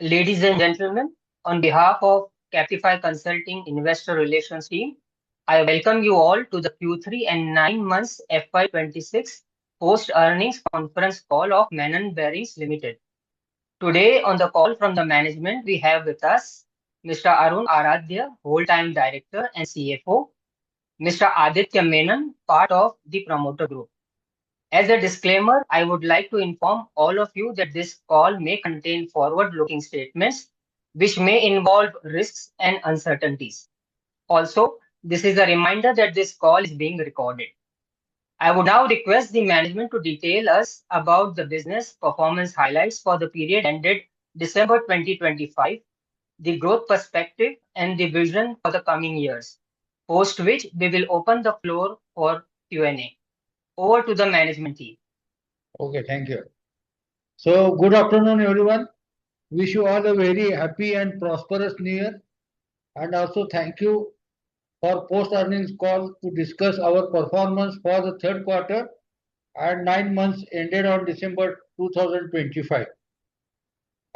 Ladies and gentlemen, on behalf of Captify Consulting Investor Relations team, I welcome you all to the Q3 and 9 months FY26 post-earnings conference call of Menon Bearings Limited. Today on the call from the management, we have with us Mr. Arun Aradhya, Whole-time Director and CFO, Mr. Aditya Menon, part of the promoter group. As a disclaimer, I would like to inform all of you that this call may contain forward-looking statements which may involve risks and uncertainties. Also, this is a reminder that this call is being recorded. I would now request the management to detail us about the business performance highlights for the period ended December 2025, the growth perspective, and the vision for the coming years, post which we will open the floor for Q&A. Over to the management team. Okay, thank you. So, good afternoon, everyone. Wish you all a very happy and prosperous New Year. And also thank you for post-earnings call to discuss our performance for the third quarter and 9 months ended on December 2025.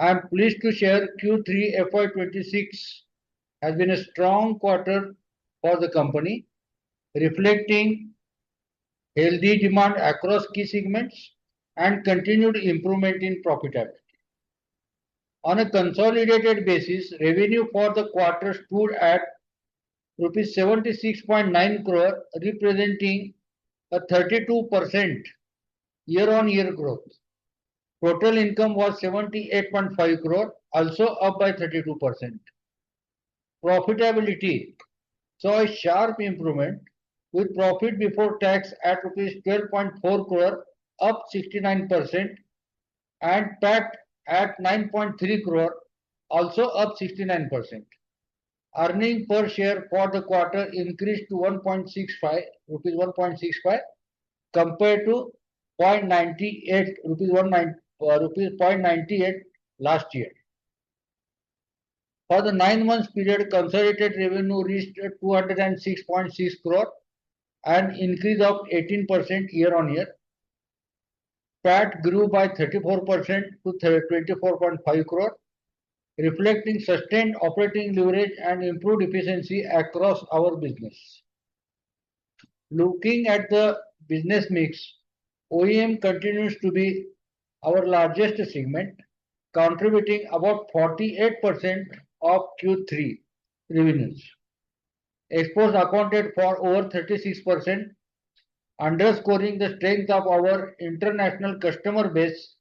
I am pleased to share Q3 FY26 has been a strong quarter for the company, reflecting healthy demand across key segments and continued improvement in profitability. On a consolidated basis, revenue for the quarter stood at rupees 76.9 crore, representing a 32% year-on-year growth. Total income was 78.5 crore, also up by 32%. Profitability saw a sharp improvement with profit before tax at rupees 12.4 crore, up 69%, and PAT at 9.3 crore, also up 69%. Earning per share for the quarter increased to 1.65 rupees 1.65 compared to 0.98 rupees 0.98 last year. For the 9 months period, consolidated revenue reached 206.6 crore, an increase of 18% year-on-year. PAT grew by 34% to 24.5 crore, reflecting sustained operating leverage and improved efficiency across our business. Looking at the business mix, OEM continues to be our largest segment, contributing about 48% of Q3 revenues. Exports accounted for over 36%, underscoring the strength of our international customer base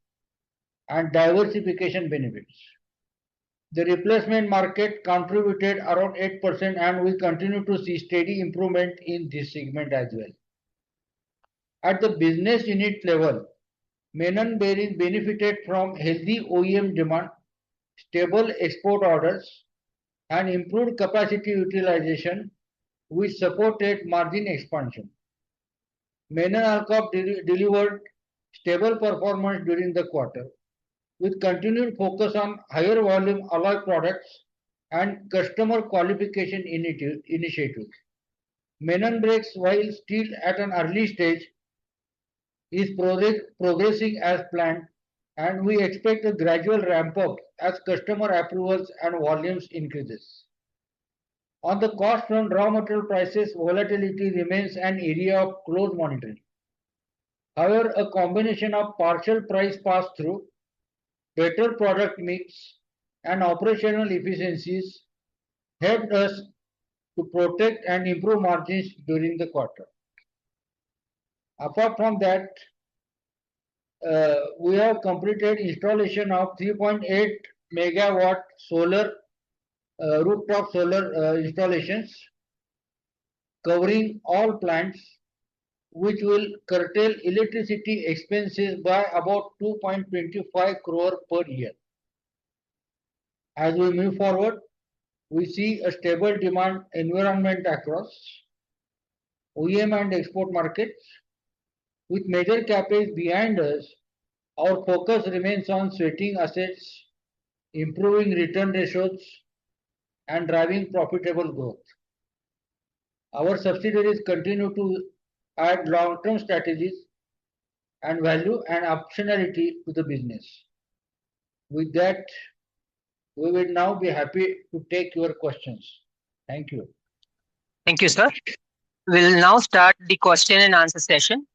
and diversification benefits. The replacement market contributed around 8%, and we continue to see steady improvement in this segment as well. At the business unit level, Menon Bearings benefited from healthy OEM demand, stable export orders, and improved capacity utilization, which supported margin expansion. Menon Alcop delivered stable performance during the quarter, with continued focus on higher volume alloy products and customer qualification initiatives. Menon Brakes, while still at an early stage, is progressing as planned, and we expect a gradual ramp-up as customer approvals and volumes increases. On the cost front, raw material prices volatility remains an area of close monitoring. However, a combination of partial price pass-through, better product mix, and operational efficiencies helped us to protect and improve margins during the quarter. Apart from that, we have completed installation of 3.8 megawatt solar rooftop solar installations covering all plants, which will curtail electricity expenses by about 2.25 crore per year. As we move forward, we see a stable demand environment across OEM and export markets. With major CapEx behind us, our focus remains on sweating assets, improving return ratios, and driving profitable growth. Our subsidiaries continue to add long-term strategies and value and optionality to the business. With that, We will now be happy to take your questions. Thank you. Thank you, sir. We'll now start the question and answer session.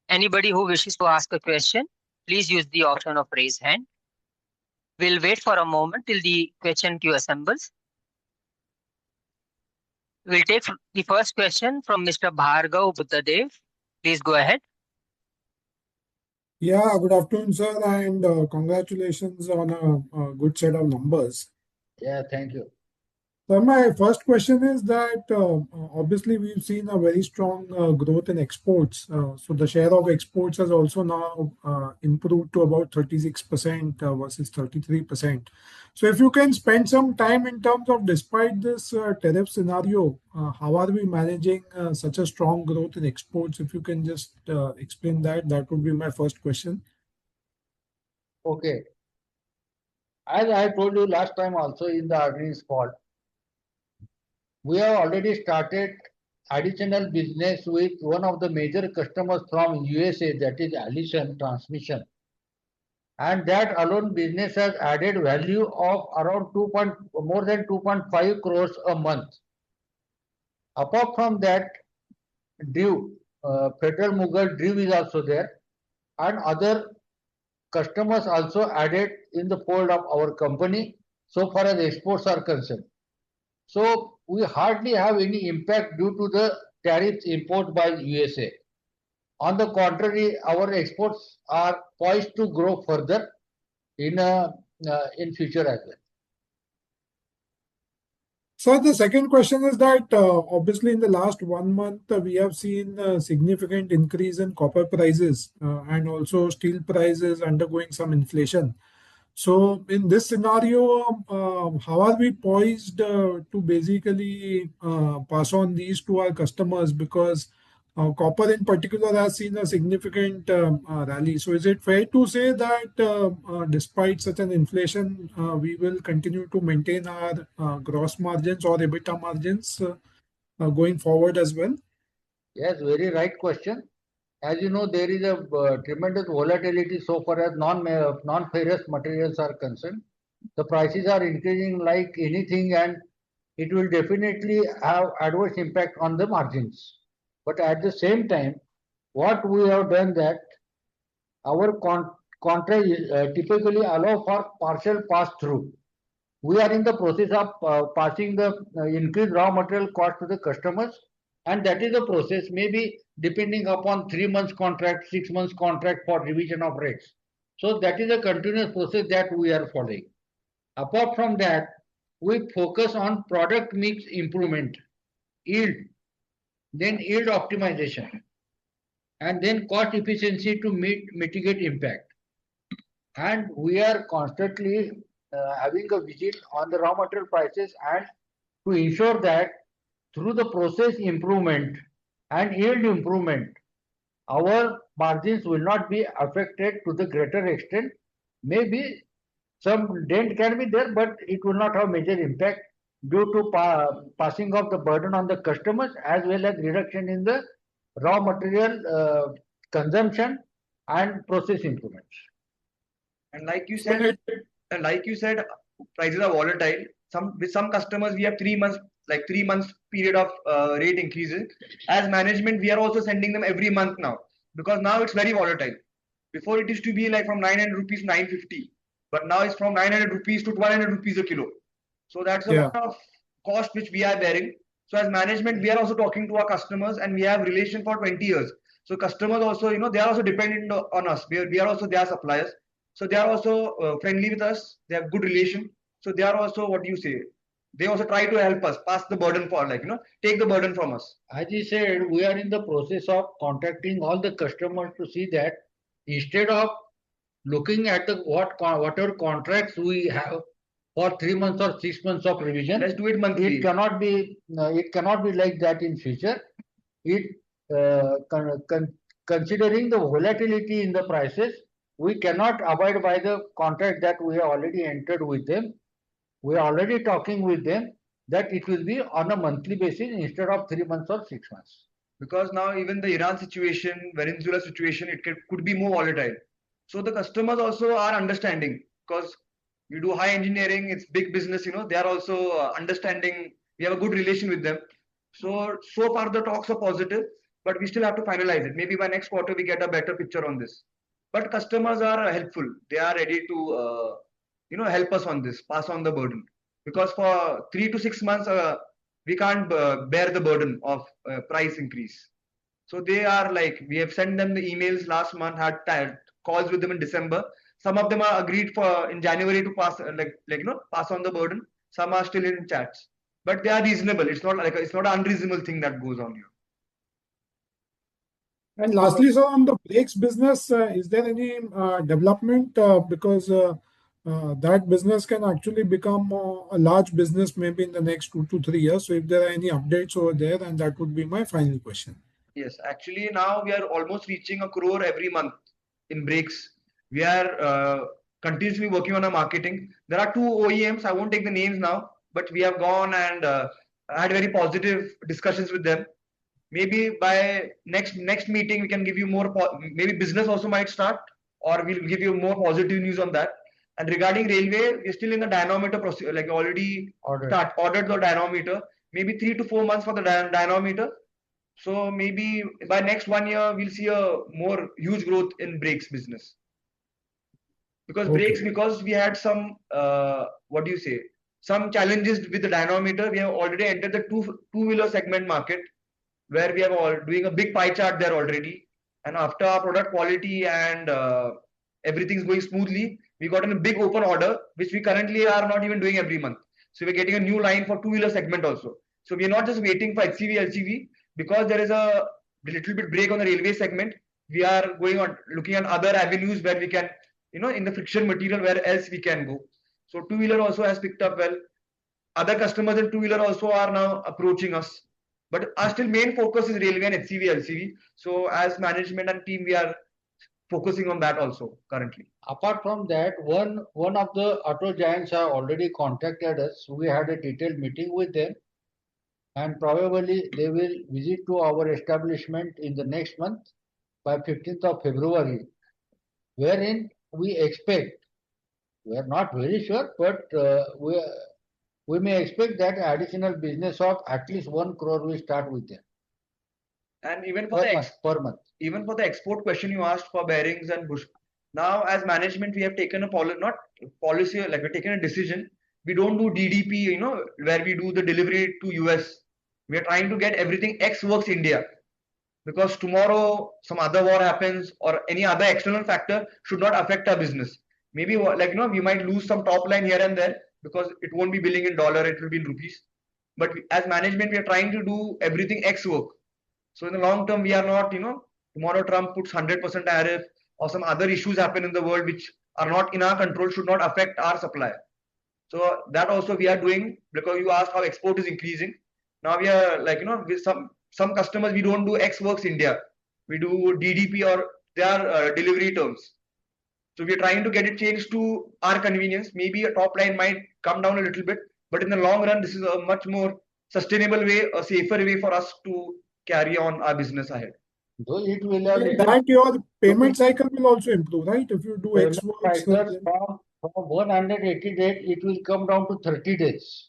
Anybody who wishes to ask a question, please use the option of raise hand. We'll wait for a moment till the question queue assembles. We'll take the first question from Mr. Bhargav Buddhadev. Please go ahead. Yeah, good afternoon, sir, and congratulations on a good set of numbers. Yeah, thank you. So my first question is that obviously we've seen a very strong growth in exports. So the share of exports has also now improved to about 36% versus 33%. So if you can spend some time in terms of, despite this tariff scenario, how are we managing such a strong growth in exports? If you can just explain that, that would be my first question. Okay. As I told you last time also in the earnings call, we have already started additional business with one of the major customers from USA, that is Allison Transmission. And that alone business has added value of around more than 2.5 crores a month. Apart from that, Drew, Federal Mughal Drew is also there, and other customers also added in the fold of our company so far as exports are concerned. So we hardly have any impact due to the tariffs imposed by USA. On the contrary, our exports are poised to grow further in future as well. So the second question is that obviously in the last 1 month we have seen a significant increase in copper prices and also steel prices undergoing some inflation. So in this scenario, how are we poised to basically pass on these to our customers? Because copper in particular has seen a significant rally. So is it fair to say that despite such an inflation, we will continue to maintain our gross margins or EBITDA margins going forward as well? Yes, very right question. As you know, there is a tremendous volatility so far as non-ferrous materials are concerned. The prices are increasing like anything, and it will definitely have adverse impact on the margins. But at the same time, what we have done that our contract typically allow for partial pass through. We are in the process of passing the increased raw material cost to the customers, and that is the process, maybe depending upon 3 months contract, 6 months contract for revision of rates. So that is a continuous process that we are following. Apart from that, we focus on product mix improvement, yield, then yield optimization, and then cost efficiency to mitigate impact. And we are constantly having a visit on the raw material prices and to ensure that through the process improvement and yield improvement, our margins will not be affected to the greater extent. Maybe some dent can be there, but it will not have major impact due to passing of the burden on the customers as well as reduction in the raw material consumption and process improvements. And like you said, prices are volatile. With some customers, we have 3 months, like 3 months period of rate increases. As management, we are also sending them every month now because now it's very volatile. Before it used to be like from 900 rupees to 950, but now it's from 900 rupees to 1200 rupees a kilo. So that's a lot of cost which we are bearing. So as management, we are also talking to our customers and we have relation for 20 years. So customers also, they are also dependent on us. We are also their suppliers. So they are also friendly with us. They have good relation. So they are also, what do you say? They also try to help us pass the burden for, take the burden from us. As you said, we are in the process of contacting all the customers to see that instead of looking at whatever contracts we have for 3 months or 6 months of revision, let's do it monthly. It cannot be like that in future. Considering the volatility in the prices, we cannot abide by the contract that we have already entered with them. We are already talking with them that it will be on a monthly basis instead of 3 months or 6 months. Because now even the Iran situation, Venezuela situation, it could be more volatile. So the customers also are understanding because We do high engineering. It's big business. They are also understanding. We have a good relation with them. So far the talks are positive, but we still have to finalize it. Maybe by next quarter we get a better picture on this. But customers are helpful. They are ready to help us on this, pass on the burden. Because for 3 to 6 months we can't bear the burden of price increase. So they are like, we have sent them the emails last month, had calls with them in December. Some of them are agreed for in January to pass pass on the burden. Some are still in chats, but they are reasonable. It's not like it's not an unreasonable thing that goes on here. And lastly, sir, on the brakes business, is there any development? Because that business can actually become a large business maybe in the next 2 to 3 years. So if there are any updates over there, then that would be my final question. Yes, actually now we are almost reaching 1 crore every month in brakes. We are continuously working on our marketing. There are 2 OEMs. I won't take the names now, but we have gone and had very positive discussions with them. Maybe by next meeting we can give you more. Maybe business also might start, or we'll give you more positive news on that. And regarding railway, we're still in the dynamometer process. Like already ordered the dynamometer. Maybe 3 to 4 months for the dynamometer. So maybe by next 1 year we'll see a more huge growth in brakes business. Because brakes, because we had some some challenges with the dynamometer. We have already entered the two-wheeler segment market, where we are all doing a big pie chart there already. And after our product quality and everything's going smoothly, we got in a big open order, which we currently are not even doing every month. So we're getting a new line for two-wheeler segment also. So we're not just waiting for HCV, LCV, because there is a little bit break on the railway segment. We are going on looking at other avenues where we can, in the friction material, where else we can go. So two-wheeler also has picked up well. Other customers in two-wheeler also are now approaching us. But our still main focus is railway and HCV, LCV. So as management and team, we are focusing on that also currently. Apart from that, one of the auto giants have already contacted us. We had a detailed meeting with them, and probably they will visit to our establishment in the next month by 15th of February, wherein we expect, we are not very sure, but we may expect that additional business of at least 1 crore will start with them. And even for per month. Even for the export question you asked for bearings and bush. Now, as management, we have taken a policy, like we're taking a decision. We don't do DDP, where we do the delivery to US. We are trying to get everything ex works India. Because tomorrow some other war happens or any other external factor should not affect our business. Maybe we might lose some top line here and there because it won't be billing in dollar, it will be in rupees. But as management, we are trying to do everything ex work. So in the long term, we are not, tomorrow Trump puts 100% tariff or some other issues happen in the world which are not in our control, should not affect our supply. So that also we are doing, because you asked how export is increasing. Now we are with some customers, we don't do X works India. We do DDP or their delivery terms. So we are trying to get it changed to our convenience. Maybe a top line might come down a little bit, but in the long run, this is a much more sustainable way, a safer way for us to carry on our business ahead. Though it will that your payment cycle will also improve, right? If you do X works from 180 days, it will come down to 30 days.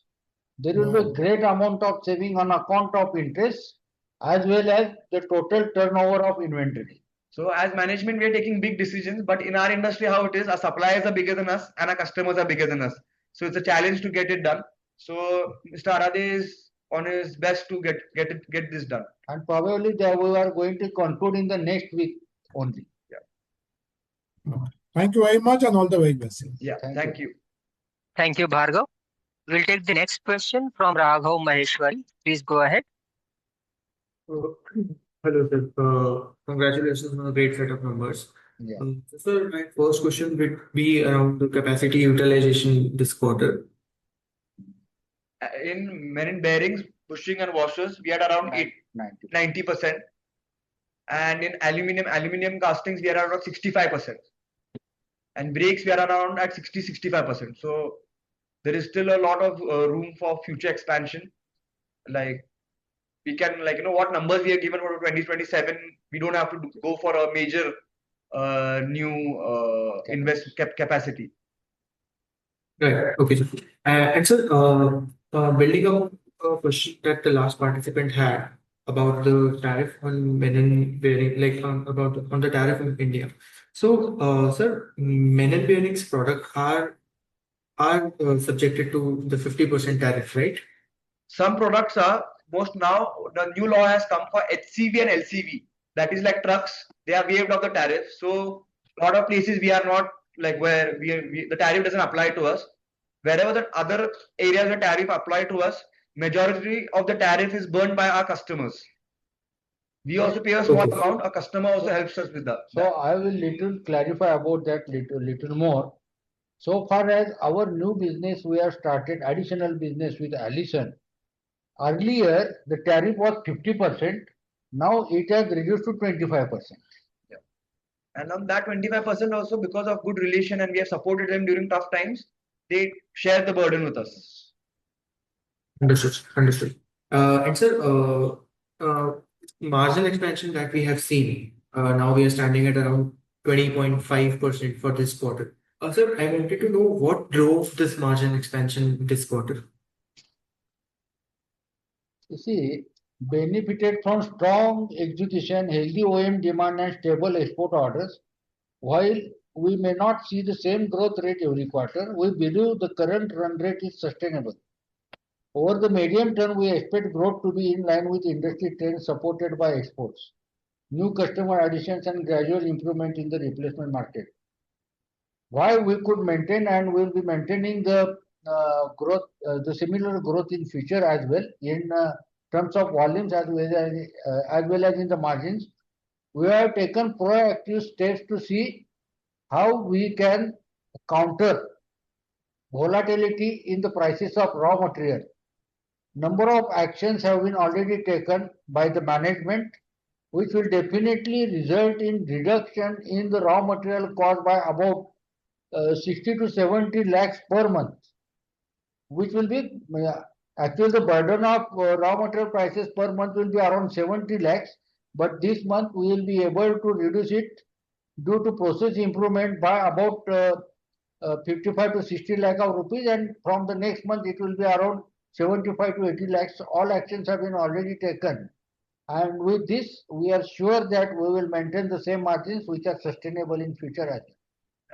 There will be a great amount of saving on account of interest as well as the total turnover of inventory. So as management, we are taking big decisions, but in our industry, how it is, our suppliers are bigger than us and our customers are bigger than us. So it's a challenge to get it done. So Mr. Arade is on his best to get this done. And probably we are going to conclude in the next week only. Yeah. Thank you very much and all the very best. Yeah, thank you. Thank you, Bhargav. We'll take the next question from Raghav Maheshwari. Please go ahead. Hello, sir. Congratulations on a great set of numbers. Yeah. Sir, my first question would be around the capacity utilization this quarter. In Menon bearings, bushing and washers, we had around 90%. And in aluminium castings, we are around 65%. And brakes, we are around at 60-65%. So there is still a lot of room for future expansion. Like we can, what numbers we are given for 2027, we don't have to go for a major new capacity. Right. Okay, sir. And sir, building up a question that the last participant had about the tariff on Menon bearing, like about on the tariff in India. So, sir, Menon bearings product are subjected to the 50% tariff, right? Some products are most now the new law has come for HCV and LCV. That is like trucks. They are waived of the tariff. So a lot of places we are not like where the tariff doesn't apply to us. Wherever the other areas the tariff apply to us, majority of the tariff is burned by our customers. We also pay a small Okay. amount. Our customer also helps us with that. So I will little clarify about that little more. So far as our new business, we have started additional business with Allison. Earlier, the tariff was 50%. Now it has reduced to 25%. Yeah. And on that 25% also because of good relation and we have supported them during tough times, they share the burden with us. Understood. Understood. And sir, margin expansion that we have seen, now we are standing at around 20.5% for this quarter. Sir, I wanted to know what drove this margin expansion this quarter. You see, benefited from strong execution, healthy OEM demand, and stable export orders. While we may not see the same growth rate every quarter, we believe the current run rate is sustainable. Over the medium term, we expect growth to be in line with industry trends supported by exports, new customer additions, and gradual improvement in the replacement market. Why we could maintain and will be maintaining the growth, the similar growth in future as well in terms of volumes as well as in the margins. We have taken proactive steps to see how we can counter volatility in the prices of raw material. Number of actions have been already taken by the management, which will definitely result in reduction in the raw material cost by about 60 to 70 lakhs per month, which will be actually the burden of raw material prices per month will be around 70 lakhs, but this month we will be able to reduce it due to process improvement by about 55 to 60 lakh of rupees, and from the next month it will be around 75 to 80 lakhs. All actions have been already taken, and with this we are sure that we will maintain the same margins which are sustainable in future as well.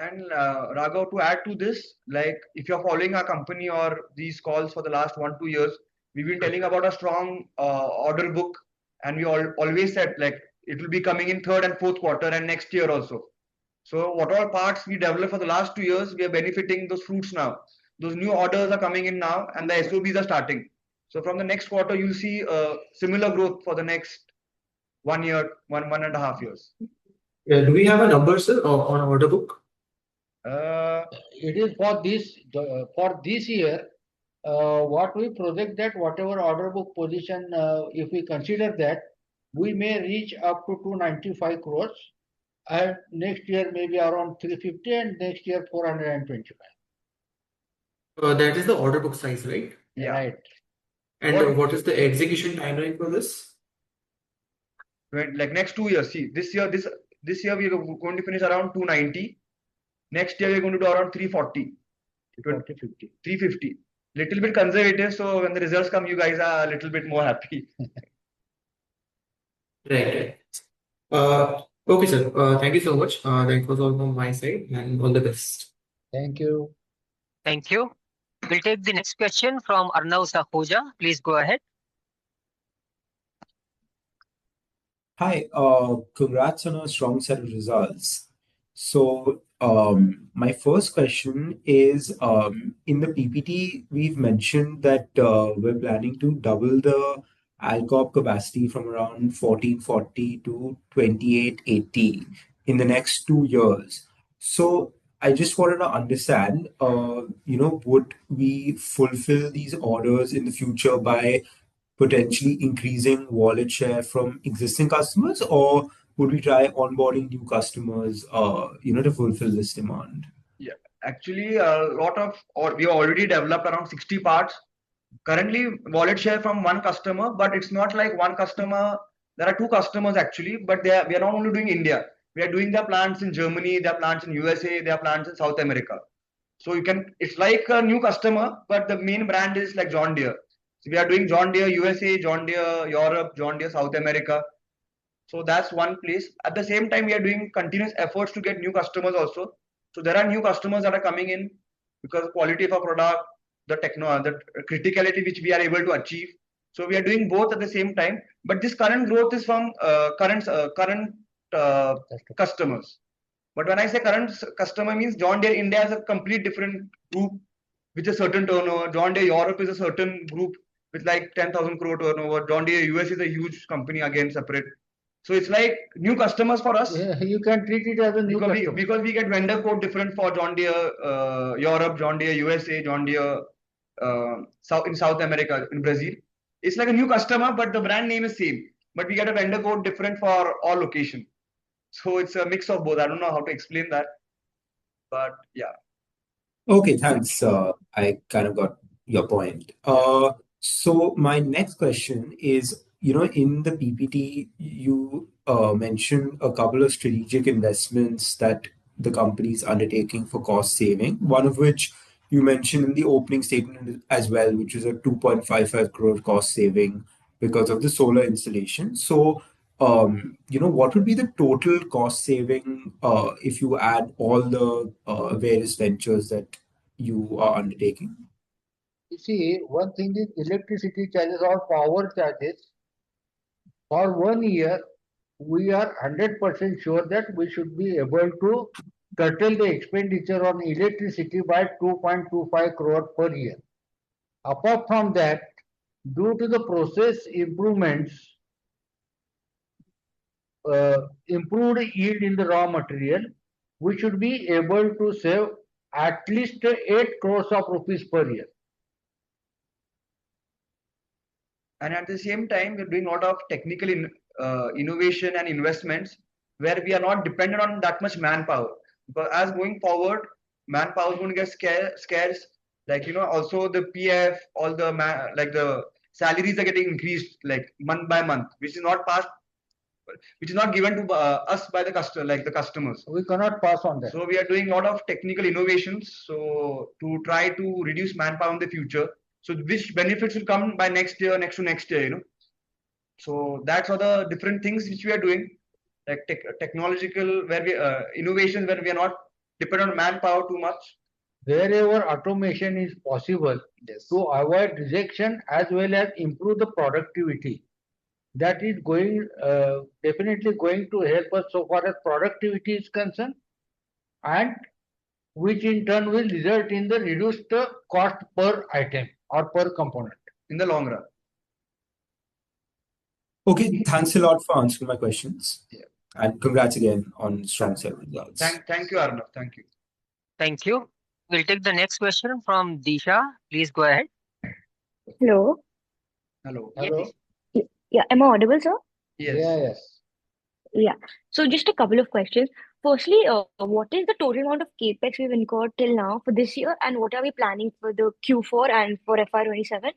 And Raghav, to add to this, like if you're following our company or these calls for the last 1-2 years, we've been telling about a strong order book, and we always said like it will be coming in third and fourth quarter and next year also. So what all parts we developed for the last 2 years, we are benefiting those fruits now. Those new orders are coming in now, and the SOBs are starting. So from the next quarter, you'll see similar growth for the next 1 year, 1.5 years. Do we have a number, sir, on order book? It is for this year. What we project that whatever order book position, if we consider that, we may reach up to 295 crores, and next year maybe around 350, and next year 425. That is the order book size, right? Yeah. Right. And what is the execution timeline for this? Like next 2 years. See, this year we are going to finish around 290. Next year we're going to do around 340. 350. 350. Little bit conservative, so when the results come, you guys are a little bit more happy. Right. Okay, sir. Thank you so much. That was all from my side, and all the best. Thank you. Thank you. We'll take the next question from Arnav Sahuja. Please go ahead. Hi, congrats on a strong set of results. So, my first question is, in the PPT, we've mentioned that we're planning to double the Alcop capacity from around 1440 to 2880 in the next 2 years. So, I just wanted to understand, would we fulfill these orders in the future by potentially increasing wallet share from existing customers, or would we try onboarding new customers, to fulfill this demand? Yeah, actually, we already developed around 60 parts. Currently, wallet share from one customer, but it's not like one customer. There are two customers actually, but we are not only doing India. We are doing their plants in Germany, their plants in USA, their plants in South America. So it's like a new customer, but the main brand is like John Deere. So we are doing John Deere USA, John Deere Europe, John Deere South America. So that's one place. At the same time, we are doing continuous efforts to get new customers also. So there are new customers that are coming in because the quality of our product, the criticality which we are able to achieve. So we are doing both at the same time. But this current growth is from current customers. But when I say current customer means John Deere India is a complete different group with a certain turnover. John Deere Europe is a certain group with like 10,000 crore turnover. John Deere US is a huge company again separate. So it's like new customers for us. Yeah, you can treat it as a new customer. Because we get vendor code different for John Deere Europe, John Deere USA, John Deere in South America, in Brazil. It's like a new customer, but the brand name is same. But we get a vendor code different for all location. So it's a mix of both. I don't know how to explain that, but yeah. Okay, thanks. I kind of got your point. So my next question is, in the PPT, you mentioned a couple of strategic investments that the company is undertaking for cost saving, one of which you mentioned in the opening statement as well, which is a 2.55 crore cost saving because of the solar installation. So, what would be the total cost saving if you add all the various ventures that you are undertaking? You see, one thing is electricity charges or power charges. For 1 year, we are 100% sure that we should be able to curtail the expenditure on electricity by 2.25 crore per year. Apart from that, due to the process improvements, improved yield in the raw material, we should be able to save at least 8 crores of rupees per year. And at the same time, we're doing a lot of technical innovation and investments where we are not dependent on that much manpower. But as going forward, manpower is going to get scarce. Like also the PF, all the the salaries are getting increased like month by month, which is not given to us by the customer, like the customers. We cannot pass on that. So we are doing a lot of technical innovations. So to try to reduce manpower in the future. So which benefits will come by next year, next to next year, So that's all the different things which we are doing, like technological innovations where we are not dependent on manpower too much. Wherever automation is possible, Yes. to avoid rejection as well as improve the productivity. That is definitely going to help us so far as productivity is concerned, and which in turn will result in the reduced cost per item or per component in the long run. Okay, thanks a lot for answering my questions. Yeah. And congrats again on strong set of results. Thank you, Arnav. Thank you. Thank you. We'll take the next question from Disha. Please go ahead. Hello. Hello. Hello. Yeah, am I audible, sir? Yes. Yes. Yeah. So just a couple of questions. Firstly, what is the total amount of capex we've incurred till now for this year, and what are we planning for the Q4 and for FY27?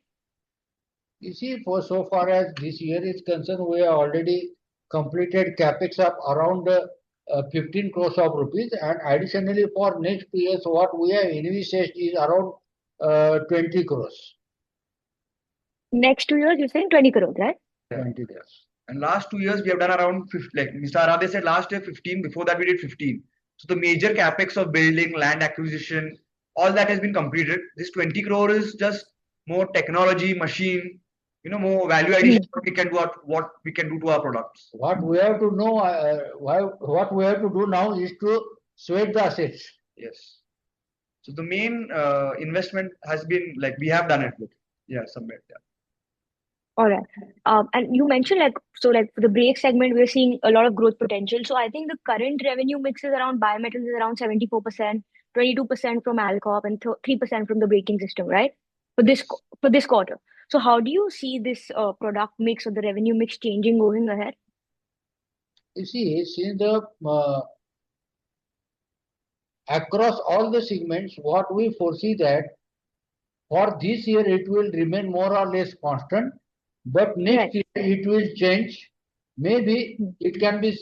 You see, for so far as this year is concerned, we have already completed capex of around 15 crores of rupees, and additionally for next 2 years, what we have envisaged is around 20 crores. Next 2 years, you're saying 20 crores, right? 20 crores. And last 2 years we have done around 50, like Mr. Arade said last year 15, before that we did 15. So the major capex of building, land acquisition, all that has been completed. This 20 crore is just more technology, machine, more value addition what we can do to our products. What we have to know, what we have to do now is to sweat the assets. Yes. So the main investment has been like we have done it. Yeah, submit. Yeah. All right. And you mentioned for the brake segment, we're seeing a lot of growth potential. So I think the current revenue mix is around biometals is around 74%, 22% from Alcop, and 3% from the braking system, right? For this quarter. So how do you see this product mix or the revenue mix changing going ahead? You see, since across all the segments, what we foresee that for this year it will remain more or less constant, but next year it will change. Maybe it can be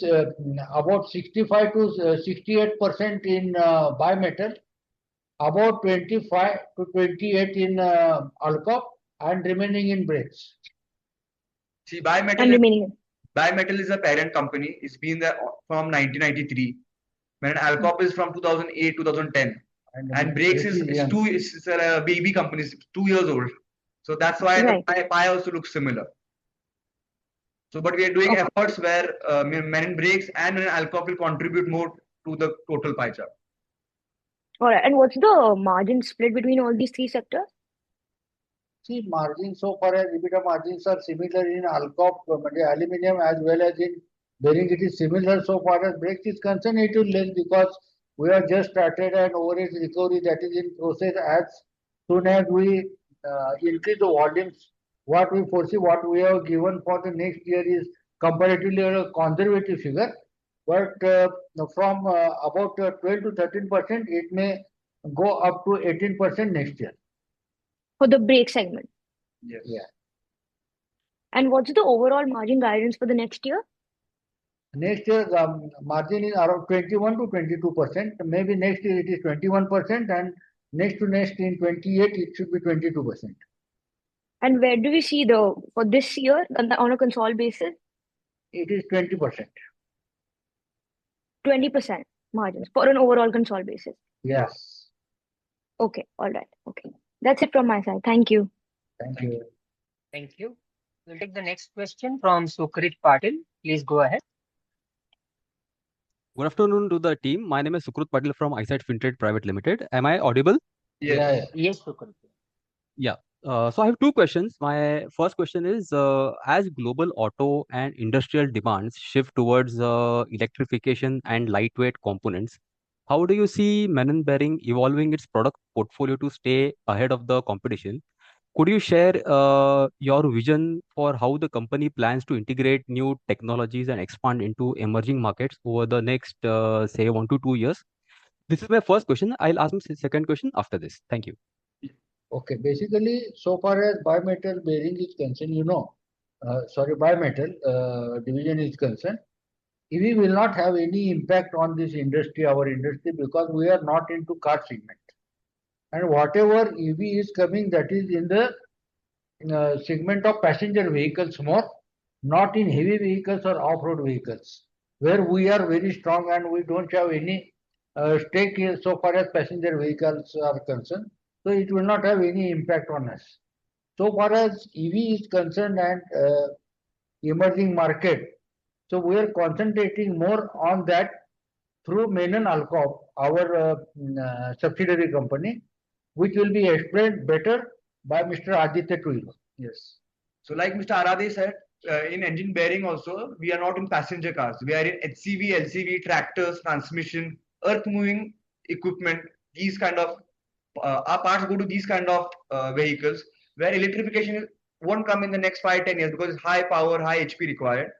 about 65 to 68% in bimetal, about 25 to 28 in Alcop and remaining in brakes. See, And Bimetal remaining. is a parent company. It's been there from 1993. When Alcop is from 2008, 2010. And Brakes is a baby company, it's 2 years old. So that's why Right. the pie also looks similar. So, but we are doing Okay. efforts where Menon Brakes and Menon Alcop will contribute more to the total pie chart. All right. And what's the margin split between all these three sectors? See, margins so far as EBITDA margins are similar in Alcop, aluminum as well as in bearing. It is similar so far as brakes is concerned. It will less because we have just started an overage recovery that is in process. As soon as we increase the volumes, what we foresee, what we have given for the next year is comparatively a conservative figure. But from about 12 to 13%, it may go up to 18% next year. For the brake segment. Yes. Yeah. And what's the overall margin guidance for the next year? Next year, the margin is around 21 to 22%. Maybe next year it is 21%, and next to next in 28 it should be 22%. And where do we see for this year on a consolidated basis? It is 20%. 20% margins for an overall consolidated basis. Yes. Okay. All right. Okay. That's it from my side. Thank you. Thank you. Thank you. We'll take the next question from Sukrit Patil. Please go ahead. Good afternoon to the team. My name is Sukrut Patil from Eyesight Fintrade Private Limited. Am I audible? Yes. Yes, Sukrit. Yeah. So I have two questions. My first question is, as global auto and industrial demands shift towards electrification and lightweight components, how do you see Menon Bearing evolving its product portfolio to stay ahead of the competition? Could you share your vision for how the company plans to integrate new technologies and expand into emerging markets over the next, say, 1 to 2 years? This is my first question. I'll ask my second question after this. Thank you. Okay. Basically, so far as bimetal bearing is concerned, bimetal division is concerned, EV will not have any impact on this industry, our industry, because we are not into car segment. And whatever EV is coming, that is in the segment of passenger vehicles more, not in heavy vehicles or off-road vehicles, where we are very strong and we don't have any stake so far as passenger vehicles are concerned. So it will not have any impact on us. So far as EV is concerned and emerging market, so we are concentrating more on that through Menon Alcop, our subsidiary company, which will be explained better by Mr. Aditya Tuil. Yes. So like Mr. Arade said, in engine bearing also, we are not in passenger cars. We are in HCV, LCV, tractors, transmission, earth moving equipment. These kind of our parts go to these kind of vehicles where electrification won't come in the next 5-10 years because it's high power, high HP required.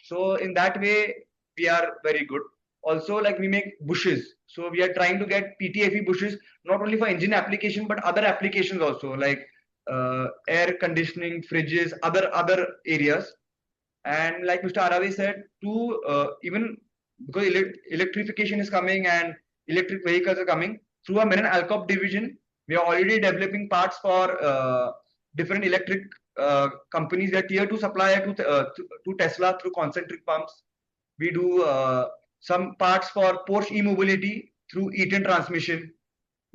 So in that way, we are very good. Also, like we make bushes. So we are trying to get PTFE bushes not only for engine application but other applications also like air conditioning, fridges, other areas. And like Mr. Aravi said, to even because electrification is coming and electric vehicles are coming through our Menon Alcop division, we are already developing parts for different electric companies. They are tier 2 supplier to Tesla through concentric pumps. We do some parts for Porsche e-mobility through Eaton transmission.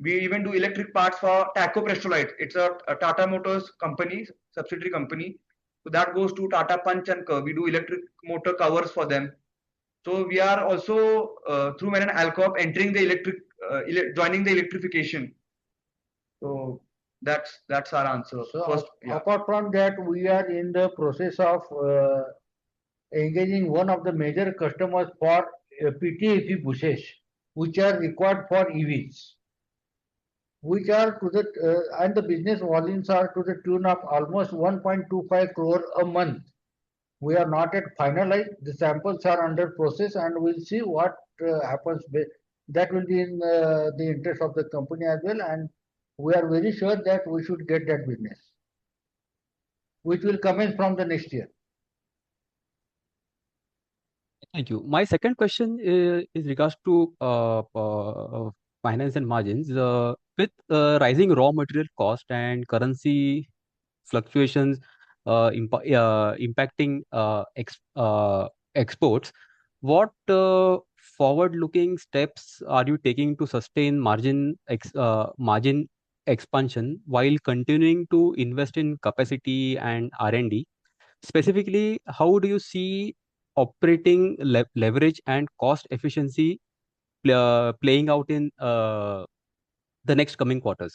We even do electric parts for Taco Prestolite. It's a Tata Motors company, subsidiary company. So that goes to Tata Punch and Curve. We do electric motor covers for them. So we are also through Menon Alcop entering the joining the electrification. So that's our answer. So First, yeah. apart from that, we are in the process of engaging one of the major customers for PTFE bushes, which are required for EVs, which are to the and the business volumes are to the tune of almost 1.25 crore a month. We are not yet finalized. The samples are under process, and we'll see what happens. That will be in the interest of the company as well, and we are very sure that we should get that business, which will commence from the next year. Thank you. My second question is regards to finance and margins. with rising raw material cost and currency fluctuations impacting exports, what forward-looking steps are you taking to sustain margin expansion while continuing to invest in capacity and R&D? Specifically, how do you see operating leverage and cost efficiency playing out in the next coming quarters?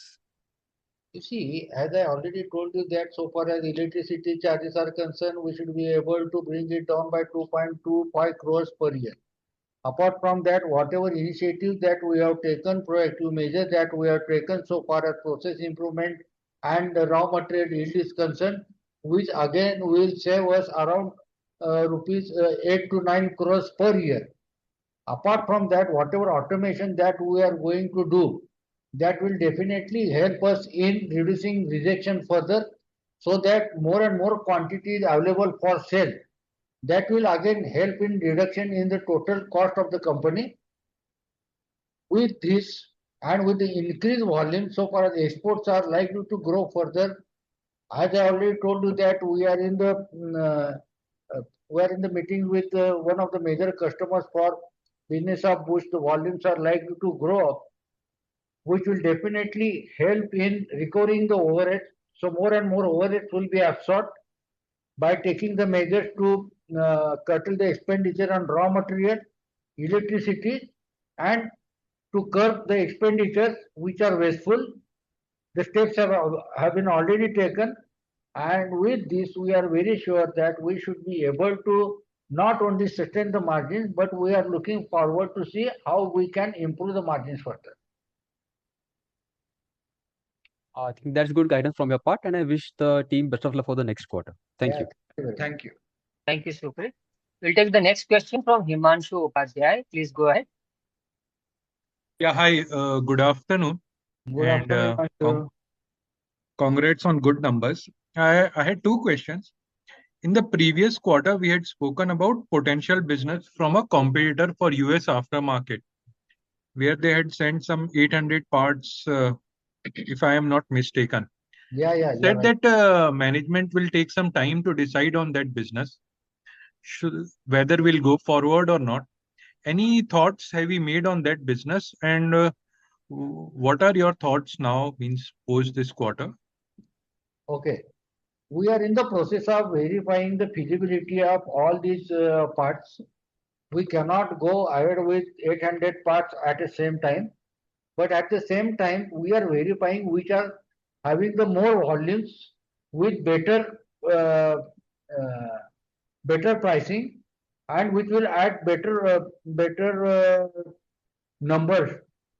You see, as I already told you that so far as electricity charges are concerned, we should be able to bring it down by 2.25 crores per year. Apart from that, whatever initiatives that we have taken, proactive measures that we have taken so far as process improvement and the raw material yield is concerned, which again will save us around rupees 8 to 9 crores per year. Apart from that, whatever automation that we are going to do, that will definitely help us in reducing rejection further so that more and more quantity is available for sale. That will again help in reduction in the total cost of the company. With this and with the increased volume, so far as exports are likely to grow further, as I already told you that we are in the meeting with one of the major customers for business of which the volumes are likely to grow up, which will definitely help in recovering the overhead. So more and more overheads will be absorbed by taking the measures to curtail the expenditure on raw material, electricity, and to curb the expenditures which are wasteful. The steps have been already taken, and with this, we are very sure that we should be able to not only sustain the margins, but we are looking forward to see how we can improve the margins further. I think that's good guidance from your part, and I wish the team best of luck for the next quarter. Thank you. Thank you. Thank you, Sukrit. We'll take the next question from Himanshu Upadhyay. Please go ahead. Yeah, hi, good afternoon. Good afternoon, Himanshu. Congrats on good numbers. I had two questions. In the previous quarter, we had spoken about potential business from a competitor for US aftermarket, where they had sent some 800 parts, if I am not mistaken. Yeah, Said right. that management will take some time to decide on that business, whether we'll go forward or not. Any thoughts have you made on that business, and what are your thoughts now, means post this quarter? Okay. We are in the process of verifying the feasibility of all these parts. We cannot go ahead with 800 parts at the same time, but at the same time, we are verifying which are having the more volumes with uh, better pricing and which will add better numbers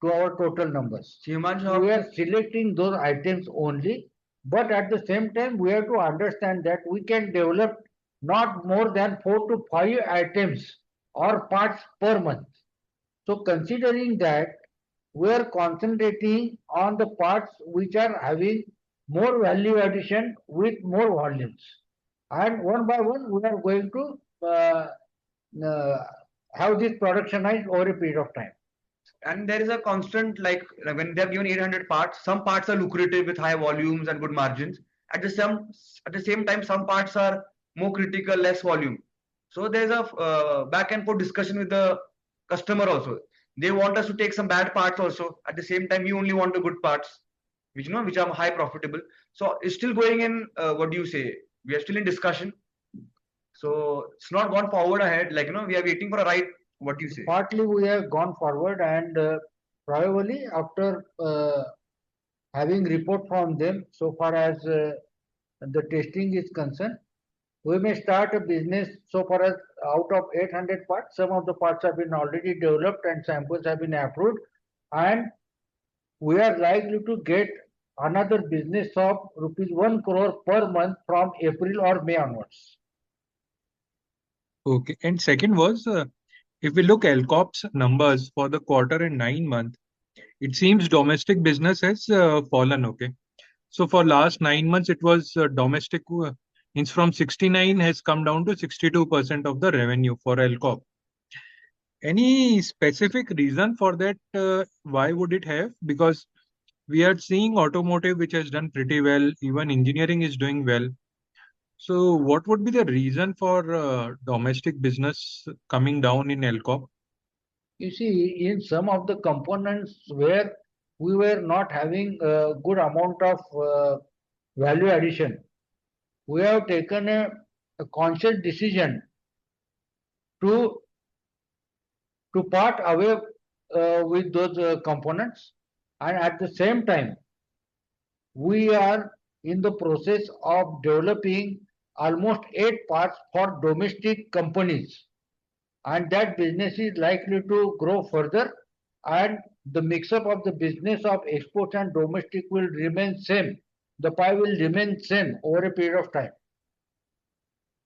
to our total numbers. We are selecting those items only, but at the same time, we have to understand that we can develop not more than 4 to 5 items or parts per month. So considering that, we are concentrating on the parts which are having more value addition with more volumes. And one by one, we are going to uh, have this productionized over a period of time. And there is a constant, like when they have given 800 parts, some parts are lucrative with high volumes and good margins. At the same time, some parts are more critical, less volume. So there's a back and forth discussion with the customer also. They want us to take some bad parts also. At the same time, we only want the good parts, which are high profitable. So it's still going in. What do you say? We are still in discussion. So it's not gone forward ahead. Like we are waiting for a right. What do you say? Partly we have gone forward, and probably after having report from them, so far as the testing is concerned, we may start a business so far as out of 800 parts, some of the parts have been already developed and samples have been approved, and we are likely to get another business of rupees 1 crore per month from April or May onwards. Okay, and second was, if we look Alcop's numbers for the quarter and 9 months, it seems domestic business has fallen. Okay, so for last 9 months, it was domestic means from 69 has come down to 62% of the revenue for Alcop. Any specific reason for that? Why would it have? Because we are seeing automotive, which has done pretty well. Even engineering is doing well. So, what would be the reason for domestic business coming down in LCOP? You see, in some of the components where we were not having a good amount of value addition, we have taken a conscious decision to part away with those components, and at the same time we are in the process of developing almost 8 parts for domestic companies, and that business is likely to grow further, and the mix up of the business of exports and domestic will remain same. The pie will remain same over a period of time.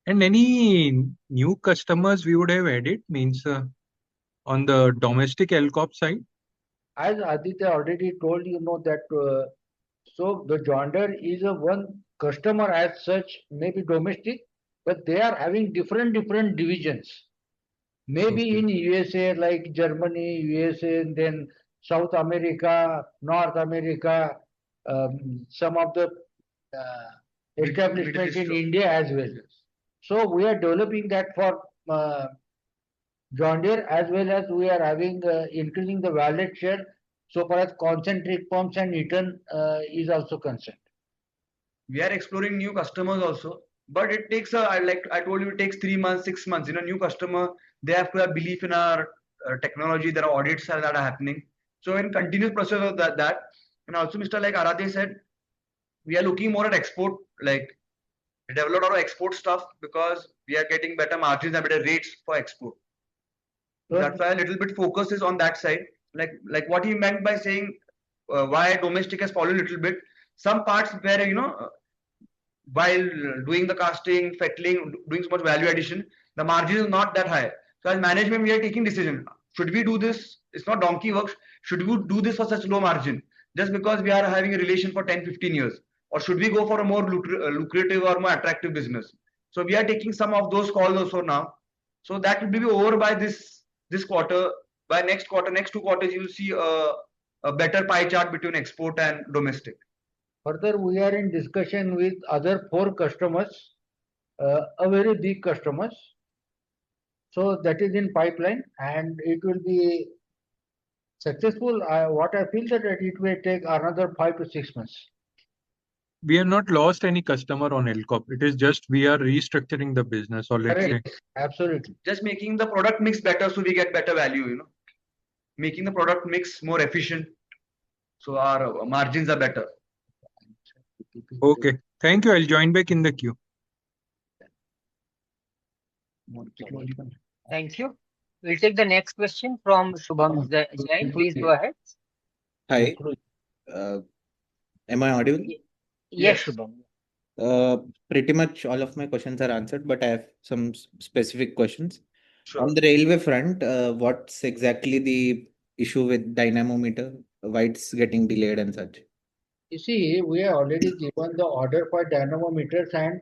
And any new customers we would have added, means on the domestic LCOP side? As Aditya already told you know that so the John Deere is a one customer as such, maybe domestic, but they are having different divisions. Maybe Okay. in USA like Germany, USA, and then South America, North America, some of the establishment in India as well. So we are developing that for John Deere, as well as we are having increasing the wallet share so far as concentric pumps and Eaton is also concerned. We are exploring new customers also, but it takes like I told you, it takes 3 months, 6 months. New customer, they have to have belief in our technology. There are audits that are happening. So in continuous process of that, and also Mr. like Aradhe said, we are looking more at export, like we develop our export stuff because we are getting better margins and better rates for export. That's why a little bit focus is on that side. Like what he meant by saying why domestic has fallen a little bit. Some parts where while doing the casting, fettling, doing so much value addition, the margin is not that high. So as management, we are taking decision. Should we do this? It's not donkey works. Should we do this for such low margin? Just because we are having a relation for 10, 15 years? Or should we go for a more lucrative or more attractive business? So we are taking some of those calls also now. So that will be over by this quarter. By next quarter, next 2 quarters, you will see a better pie chart between export and domestic. Further, we are in discussion with other 4 customers, a very big customers. So that is in pipeline, and it will be successful. What I feel that it will take another 5 to 6 months. We have not lost any customer on LCOP. It is just we are restructuring the business, or let's say. Absolutely. Just making the product mix better so we get better value, making the product mix more efficient so our margins are better. Okay. Thank you. I'll join back in the queue. Thank you. We'll take the next question from Shubham Jain. Please go ahead. Hi. Am I audible? Yes, Shubham. Pretty much all of my questions are answered, but I have some specific questions. Sure. On the railway front, what's exactly the issue with dynamometer? Why it's getting delayed and such? You see, we have already given the order for dynamometers, and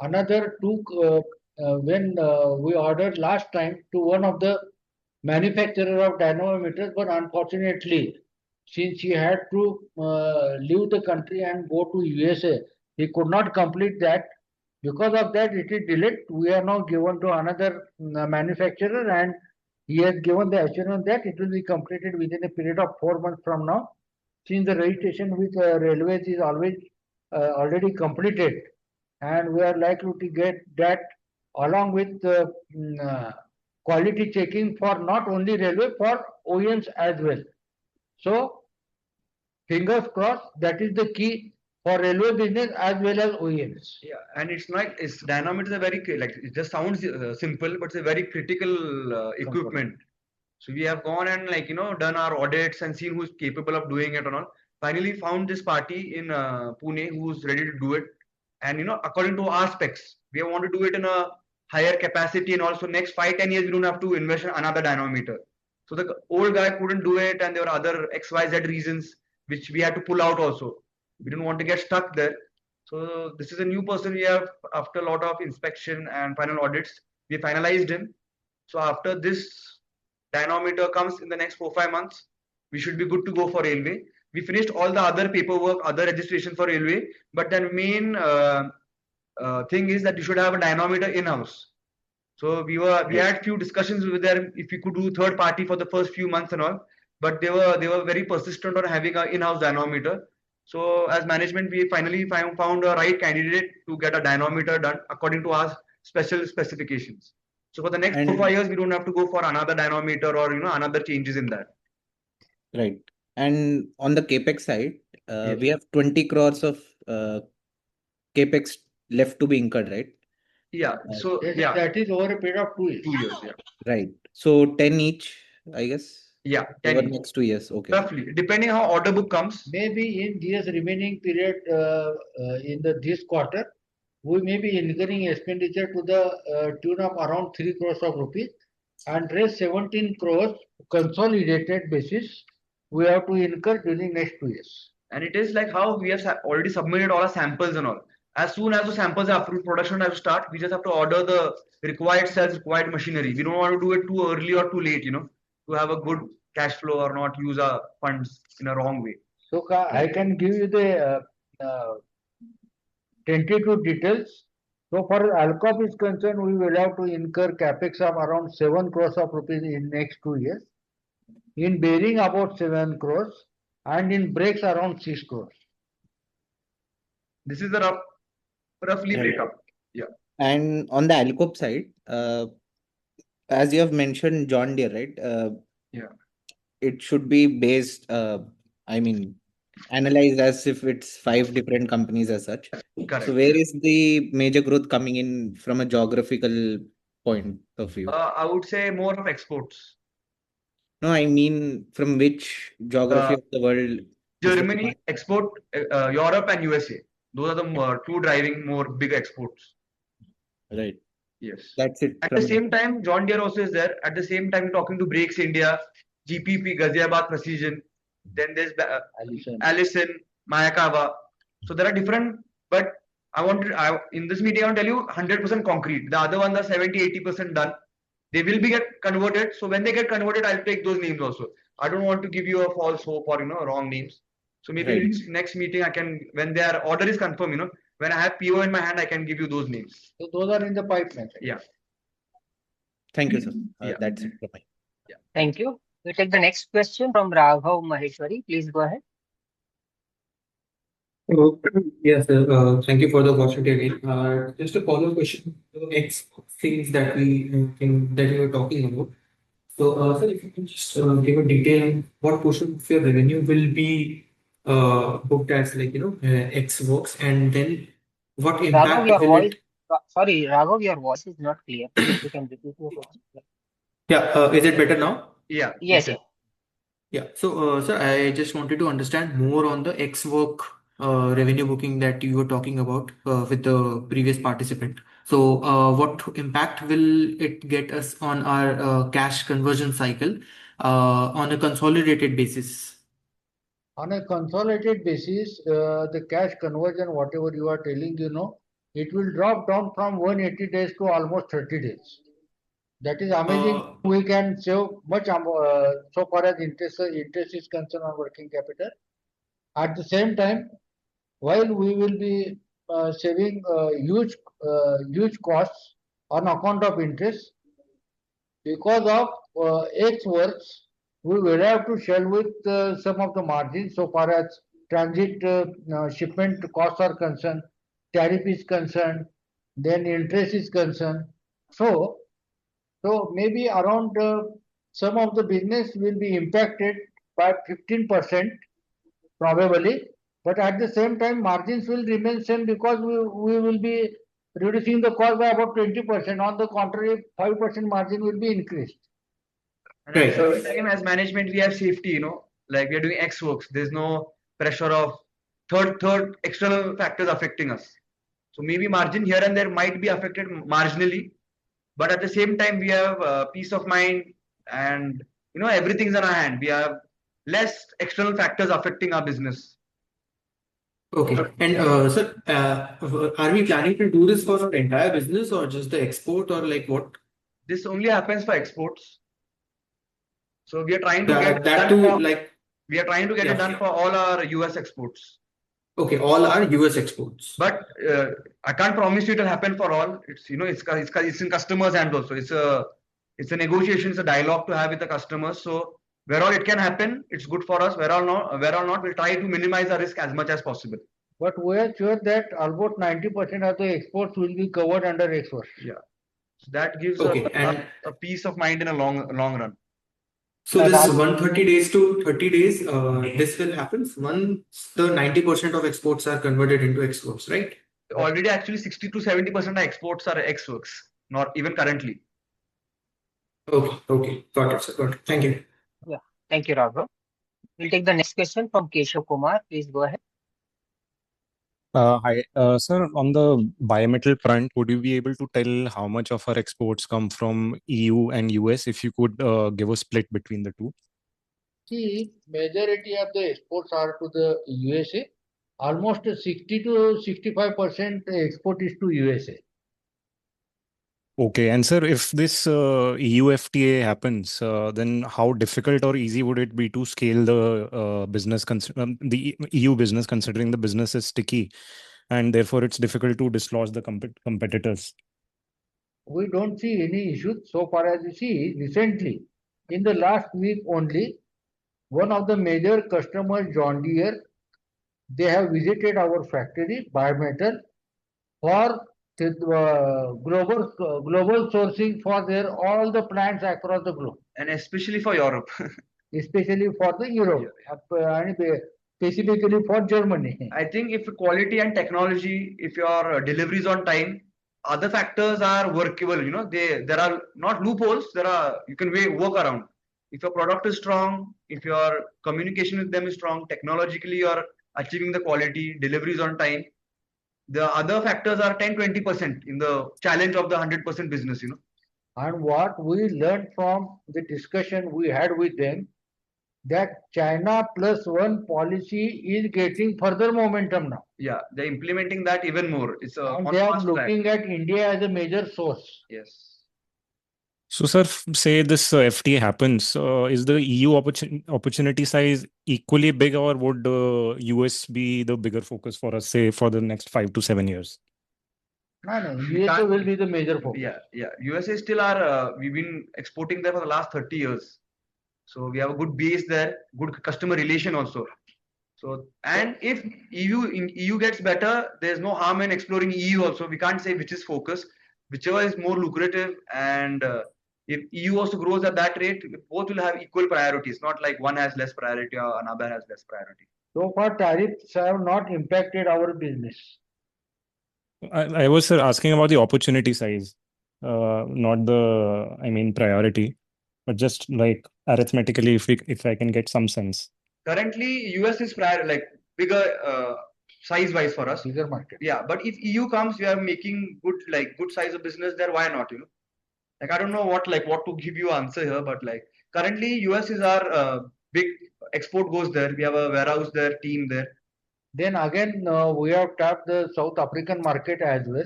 another 2 when we ordered last time to one of the manufacturer of dynamometers, but unfortunately, since he had to leave the country and go to USA, he could not complete that. Because of that, it is delayed. We are now given to another manufacturer, and he has given the assurance that it will be completed within a period of 4 months from now. Since the registration with railways is always already completed, and we are likely to get that along with quality checking for not only railway, for OEMs as well. So fingers crossed, that is the key for railway business as well as OEMs. Yeah, and it's dynamometer is a very it just sounds simple, but it's a very critical equipment. So we have gone and done our audits and seen who's capable of doing it or not. Finally found this party in Pune who's ready to do it, and according to our specs, we want to do it in a higher capacity, and also next 5-10 years we don't have to invest in another dynamometer. So the old guy couldn't do it, and there were other XYZ reasons which we had to pull out also. We didn't want to get stuck there. So this is a new person we have. After a lot of inspection and final audits, we finalized him. So after this dynamometer comes in the next 4-5 months, we should be good to go for railway. We finished all the other paperwork, other registration for railway, but the main thing is that you should have a dynamometer in-house. So we had few discussions with them if we could do third party for the first few months and all, but they were very persistent on having an in-house dynamometer. So as management, we finally found a right candidate to get a dynamometer done according to our special specifications. So for the next 4-5 years, we don't have to go for another dynamometer or another changes in that. Right. And on the capex side, Yes. we have 20 crores of capex left to be incurred, right? Yeah. So That is over a period of 2 years. 2 years. Yeah. Right. So 10 each, I guess, Yeah. over 10 next 2 years. Okay. roughly, depending how order book comes. Maybe in this remaining period, in this quarter, we may be incurring expenditure to the tune of around 3 crores of rupees, and rest 17 crores consolidated basis we have to incur during next 2 years. And it is like how we have already submitted all our samples and all. As soon as the samples are approved, production has to start. We just have to order the required cells, required machinery. We don't want to do it too early or too late, to have a good cash flow or not use our funds in a wrong way. So I can give you the tentative details. So far as Alcop is concerned, we will have to incur capex of around 7 crores of rupees in next 2 years. In bearing about 7 crores, and in brakes around 6 crores. This is the roughly breakup. Yeah. And on the Alcop side, as you have mentioned, John Deere, right? Yeah. It should be based, analyzed as if it's 5 different companies as such. Correct. So where is the major growth coming in from a geographical point of view? I would say more of exports. No, I mean from which geography of the world? Germany export, Europe and USA. Those are the two driving more big exports. Right. Yes. That's it. At the same time, John Deere also is there. At the same time, talking to Brakes India, GPP, Ghaziabad Precision. Then there's Allison, Mayakawa. So there are different, but in this meeting, I want to tell you 100% concrete. The other ones are 70-80% done. They will be get converted. So when they get converted, I'll take those names also. I don't want to give you a false hope or wrong names. So maybe next meeting I can, when their order is confirmed, when I have PO in my hand, I can give you those names. So those are in the pipeline. Yeah. Thank you, sir. That's it from me. Yeah. Thank you. We take the next question from Raghav Maheshwari. Please go ahead. Yes, sir. Thank you for the opportunity again. Just a follow-up question to the X things that you were talking about. So, sir, if you can just give a detail on what portion of your revenue will be booked as X works, and then what impact Raghav, your will voice. it? Sorry, Raghav, your voice is not clear. If you can repeat your question. Yeah, is it better now? Yeah. Yes. Yeah. So, sir, I just wanted to understand more on the X work revenue booking that you were talking about with the previous participant. So, what impact will it get us on our cash conversion cycle on a consolidated basis? On a consolidated basis, the cash conversion, whatever you are telling, it will drop down from 180 days to almost 30 days. That is amazing. We can save much so far as interest is concerned on working capital. At the same time, while we will be saving huge costs on account of interest, because of X works, we will have to share with some of the margins so far as transit shipment costs are concerned, tariff is concerned, then interest is concerned. So maybe around some of the business will be impacted by 15% probably, but at the same time margins will remain same because we will be reducing the cost by about 20%. On the contrary, 5% margin will be increased. And at the same time, as management, we have safety, like we are doing X works. There's no pressure of third external factors affecting us. So maybe margin here and there might be affected marginally, but at the same time, we have peace of mind and everything's in our hand. We have less external factors affecting our business. Okay. And sir, are we planning to do this for our entire business or just the export or like what? This only happens for exports. So we are trying to that get too, like We are trying to get it done for all our US exports. Okay, all are US exports. But I can't promise you it will happen for all. It's it's in customers' hands also. It's a negotiation, it's a dialogue to have with the customers. So where all it can happen, it's good for us. Where all not, we'll try to minimize the risk as much as possible. But we are sure that almost 90% of the exports will be covered under exports. Yeah. So that gives a peace of mind in a long run. So this 130 days to 30 days, this will happen once the 90% of exports are converted into exports, right? Already actually 60 to 70% of exports are ex-works, not even currently. Okay, got it, sir. Got it. Thank you. Yeah, thank you, Raghav. We'll take the next question from Keshav Kumar. Please go ahead. Hi, sir, on the bimetal front, would you be able to tell how much of our exports come from EU and US? If you could give a split between the two. See, majority of the exports are to the USA. Almost 60 to 65% export is to USA. Okay, and sir, if this EU FTA happens, then how difficult or easy would it be to scale the the EU business, considering the business is sticky, and therefore it's difficult to dislodge the competitors? We don't see any issues so far as you see recently. In the last week only, one of the major customers, John Deere, they have visited our factory, Bimetal, for global sourcing for their all the plants across the globe, and especially for Europe. Especially for the Europe, and specifically for Germany. I think if quality and technology, if your delivery is on time, other factors are workable. There are not loopholes. You can work around. If your product is strong, if your communication with them is strong, technologically you are achieving the quality, delivery is on time. The other factors are 10-20% in the challenge of the 100% business. And what we learned from the discussion we had with them, that China plus one policy is getting further momentum now. Yeah, they're implementing that even more. And they are looking at India as a major source. Yes. So, sir, say this FTA happens, is the EU opportunity size equally big, or would US be the bigger focus for us, say, for the next 5 to 7 years? No, USA will be the major focus. Yeah. USA still we've been exporting there for the last 30 years. So we have a good base there, good customer relation also. So, and if EU gets better, there's no harm in exploring EU also. We can't say which is focus, whichever is more lucrative. And if EU also grows at that rate, both will have equal priorities, not like one has less priority or another has less priority. So far, tariffs have not impacted our business. I was, sir, asking about the opportunity size, not the, priority, but just like arithmetically, if I can get some sense. Currently, US is bigger size wise for us. Bigger market. Yeah, but if EU comes, we are making good size of business there. Why not? I don't know what to give you answer here, but currently US is our big export goes there. We have a warehouse there, team there. Then again, we have tapped the South African market as well.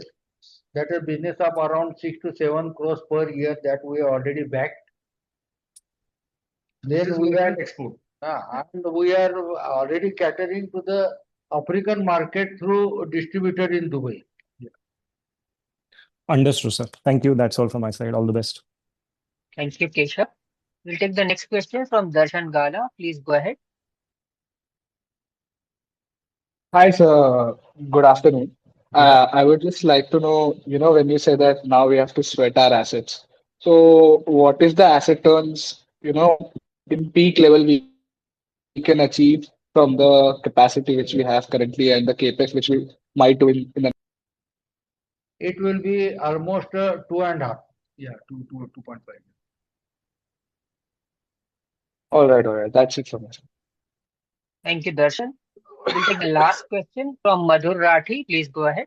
That is business of around 6 to 7 crores per year that we already backed. Then we are export. And we are already catering to the African market through distributor in Dubai. Yeah. Understood, sir. Thank you. That's all from my side. All the best. Thank you, Keshav. We'll take the next question from Darshan Gala. Please go ahead. Hi, sir. Good afternoon. I would just like to know, when you say that now we have to sweat our assets. So what is the asset turns, in peak level we can achieve from the capacity which we have currently and the capex which we might do in the. It will be almost 2.5. Yeah, 2.5. All right. That's it from me. Thank you, Darshan. We'll take the last question from Madhur Rathi. Please go ahead.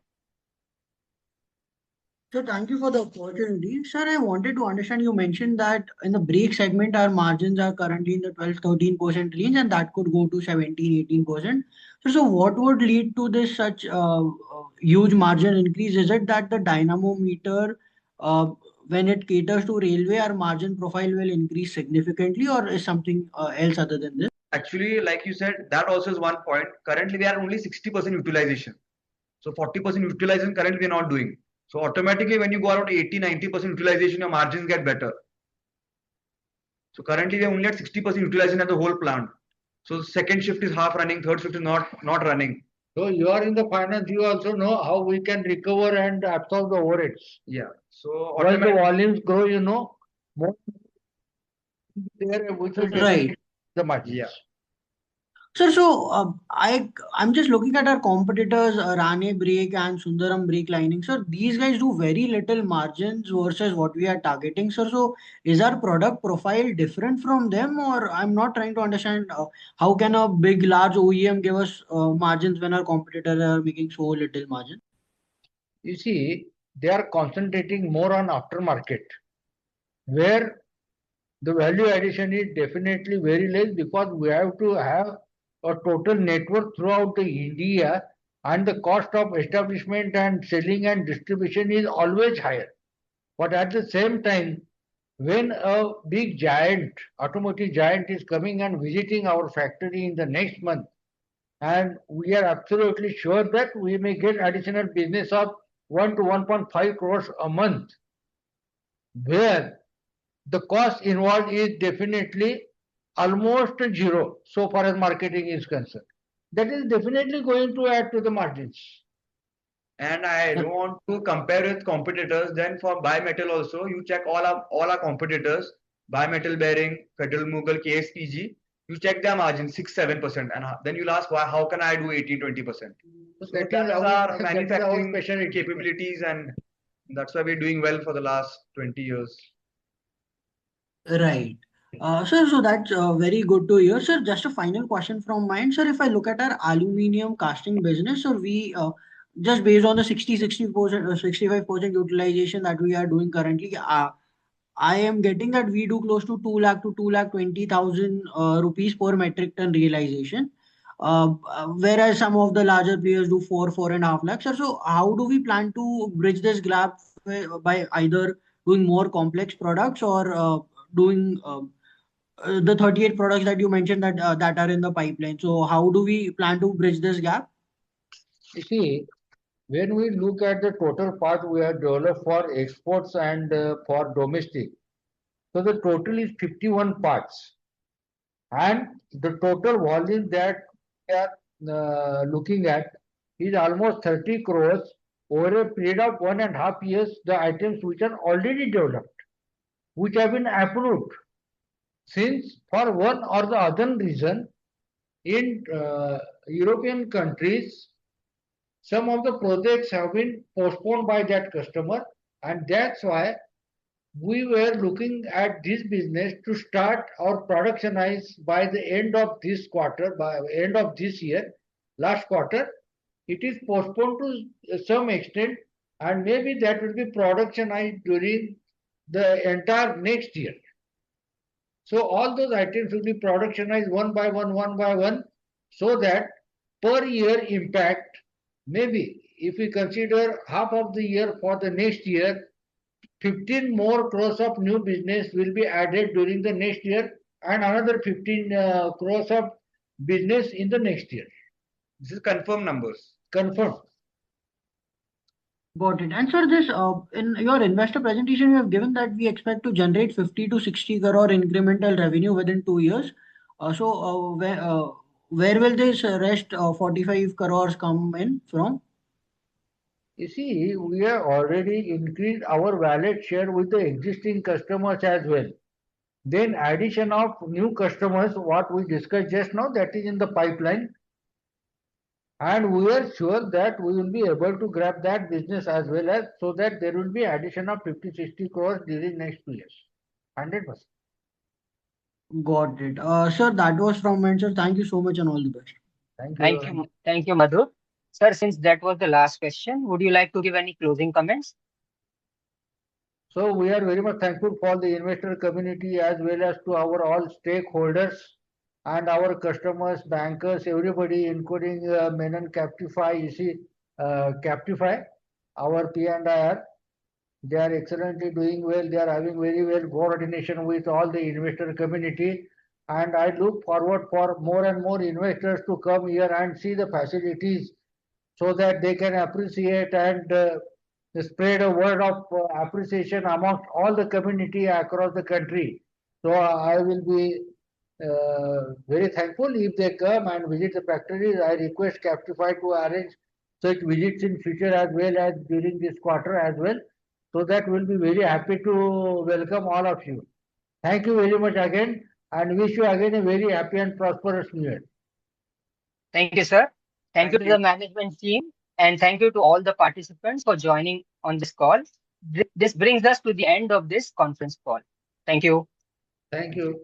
So thank you for the opportunity. Sir, I wanted to understand, you mentioned that in the brake segment, our margins are currently in the 12-13% range, and that could go to 17-18%. So what would lead to this such huge margin increase? Is it that the dynamometer, when it caters to railway, our margin profile will increase significantly, or is something else other than this? actually, like you said, that also is one point. Currently, we are only 60% utilization. So 40% utilization currently we are not doing. So automatically, when you go around 80-90% utilization, your margins get better. So currently, we are only at 60% utilization at the whole plant. So the second shift is half running, third shift is not running. So you are in the finance, you also know how we can recover and absorb the overheads. Yeah. So Once the volumes grow, you know, more there which will Right. the margins. Yeah. Sir, so I'm just looking at our competitors, Rane Brake and Sundaram Brake Lining. Sir, these guys do very little margins versus what we are targeting. Sir, so is our product profile different from them, or I'm not trying to understand how can a big large OEM give us margins when our competitors are making so little margin? You see, they are concentrating more on aftermarket, where the value addition is definitely very less because we have to have a total network throughout the India, and the cost of establishment and selling and distribution is always higher. But at the same time, when a big giant, automotive giant is coming and visiting our factory in the next month, and we are absolutely sure that we may get additional business of 1 to 1.5 crores a month, where the cost involved is definitely almost zero so far as marketing is concerned. That is definitely going to add to the margins. And I don't want to compare with competitors. Then for bimetal also, you check all our competitors, bimetal bearing, Federal Mughal, KSPG. You check their margin 6-7%, and then you'll ask why? How can I do 18-20%? So that is our manufacturing capabilities, and that's why we're doing well for the last 20 years. Right. Sir, so that's very good to hear. Sir, just a final question from mine. Sir, if I look at our aluminum casting business, sir, we just based on the 60% 65% utilization that we are doing currently, I am getting that we do close to 2 lakh to 2 lakh 20,000 rupees per metric ton realization. Whereas some of the larger players do 4.5 lakhs. Sir, so how do we plan to bridge this gap by either doing more complex products or doing the 38 products that you mentioned that are in the pipeline. So how do we plan to bridge this gap? You see, when we look at the total part we have developed for exports and for domestic, so the total is 51 parts, and the total volume that we are looking at is almost 30 crores over a period of 1.5 years. The items which are already developed, which have been approved, since for one or the other reason in European countries, some of the projects have been postponed by that customer, and that's why we were looking at this business to start or productionize by the end of this quarter, by end of this year, last quarter. It is postponed to some extent, and maybe that will be productionized during the entire next year. So all those items will be productionized one by one, so that per year impact, maybe if we consider half of the year for the next year, 15 more crores of new business will be added during the next year, and another 15 crores of business in the next year. This is confirmed numbers. Confirmed. Got it. And sir, this in your investor presentation, you have given that we expect to generate 50 to 60 crore incremental revenue within 2 years. Where will this rest 45 crores come in from? You see, we have already increased our wallet share with the existing customers as well. Then addition of new customers, what we discussed just now, that is in the pipeline. And we are sure that we will be able to grab that business as well, as so that there will be addition of 50-60 crores during next 2 years. 100%. Got it. Sir, that was from me, sir. Thank you so much and all the best. Thank you, Madhu. Sir, since that was the last question, would you like to give any closing comments? So we are very much thankful for the investor community as well as to our all stakeholders and our customers, bankers, everybody, including Menon Captify. You see, Captify, our P&IR, they are excellently doing well. They are having very well coordination with all the investor community. and I look forward for more and more investors to come here and see the facilities so that they can appreciate and spread a word of appreciation amongst all the community across the country. So I will be very thankful if they come and visit the factories. I request Captify to arrange such visits in future as well as during this quarter as well, so that we'll be very happy to welcome all of you. Thank you very much again and wish you again a very happy and prosperous new year. Thank you, sir. Thank you Thank to you. the management team, and thank you to all the participants for joining on this call. This brings us to the end of this conference call. Thank you. Thank you.